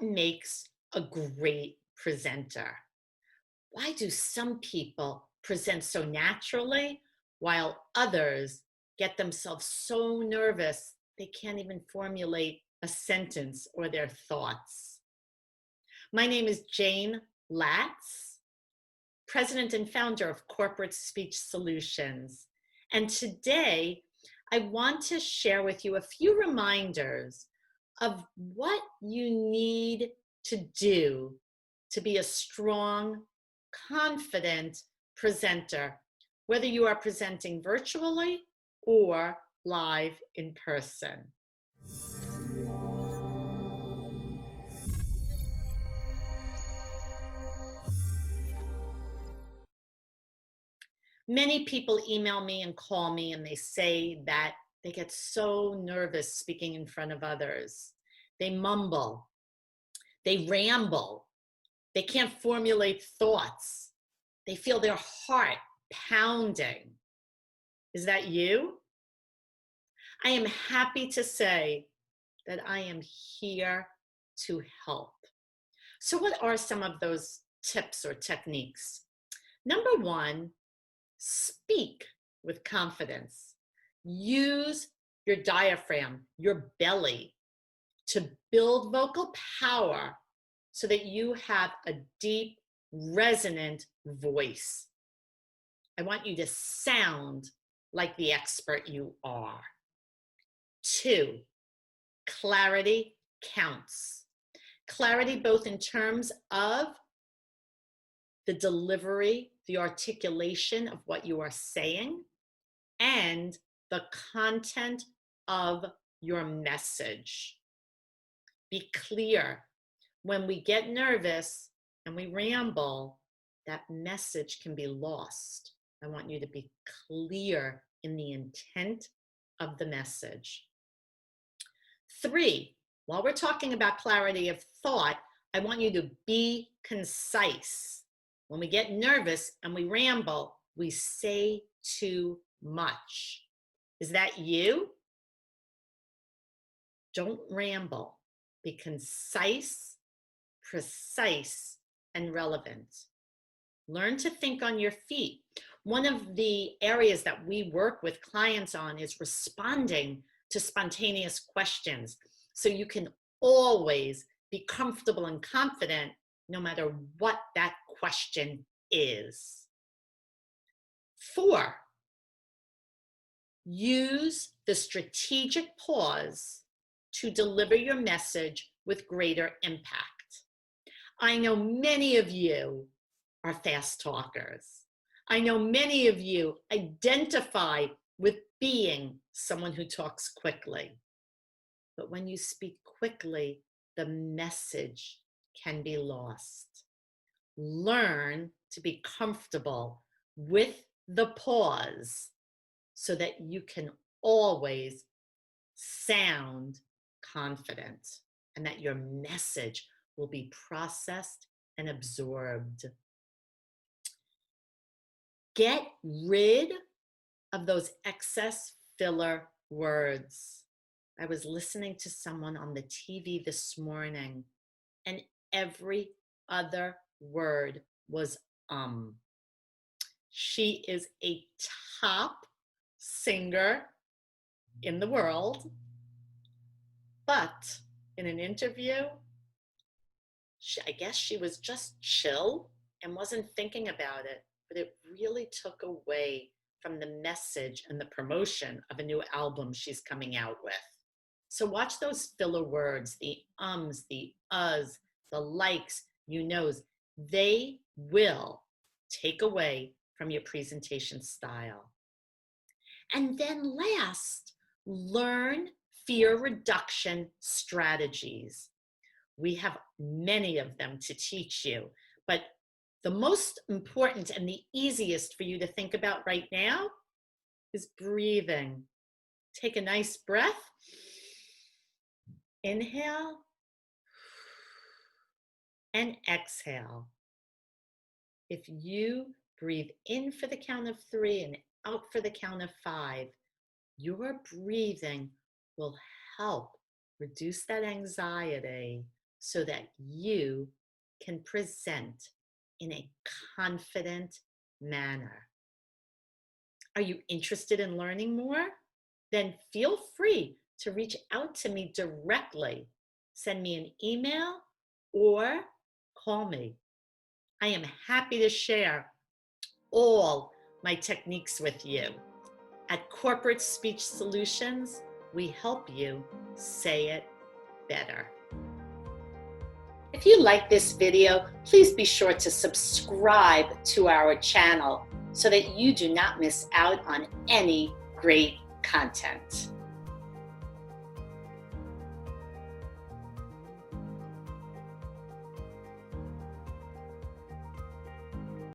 makes a great presenter? Why do some people present so naturally while others get themselves so nervous they can't even formulate a sentence or their thoughts? My name is Jane Latz, president and founder of Corporate Speech Solutions. And today, I want to share with you a few reminders of what you need to do to be a strong, confident presenter, whether you are presenting virtually or live in person. Many people email me and call me and they say that they get so nervous speaking in front of others. They mumble, they ramble, they can't formulate thoughts, they feel their heart pounding. Is that you? I am happy to say that I am here to help. So, what are some of those tips or techniques? Number one, speak with confidence. Use your diaphragm, your belly, to build vocal power so that you have a deep, resonant voice. I want you to sound like the expert you are. Two, clarity counts. Clarity both in terms of the delivery, the articulation of what you are saying, and the content of your message. Be clear. When we get nervous and we ramble, that message can be lost. I want you to be clear in the intent of the message. Three, while we're talking about clarity of thought, I want you to be concise. When we get nervous and we ramble, we say too much. Is that you? Don't ramble. Be concise, precise, and relevant. Learn to think on your feet. One of the areas that we work with clients on is responding to spontaneous questions. So you can always be comfortable and confident no matter what that question is. Four, use the strategic pause to deliver your message with greater impact. I know many of you are fast talkers. I know many of you identify with being someone who talks quickly. But when you speak quickly, the message can be lost. Learn to be comfortable with the pause so that you can always sound confident and that your message will be processed and absorbed. Get rid of those excess filler words. I was listening to someone on the TV this morning, and every other word was She is a top singer in the world, but in an interview, I guess she was just chill and wasn't thinking about it, but it really took away from the message and the promotion of a new album she's coming out with. So watch those filler words, the ums, the uhs, the likes, you knows. They will take away from your presentation style. And then last, learn fear reduction strategies. We have many of them to teach you, but the most important and the easiest for you to think about right now is breathing. Take a nice breath. Inhale and exhale. If you breathe in for the count of 3 and out for the count of 5, your breathing will help reduce that anxiety so that you can present in a confident manner. Are you interested in learning more? Then feel free to reach out to me directly. Send me an email or call me. I am happy to share all my techniques with you. At Corporate Speech Solutions, we help you say it better. If you like this video, please be sure to subscribe to our channel so that you do not miss out on any great content.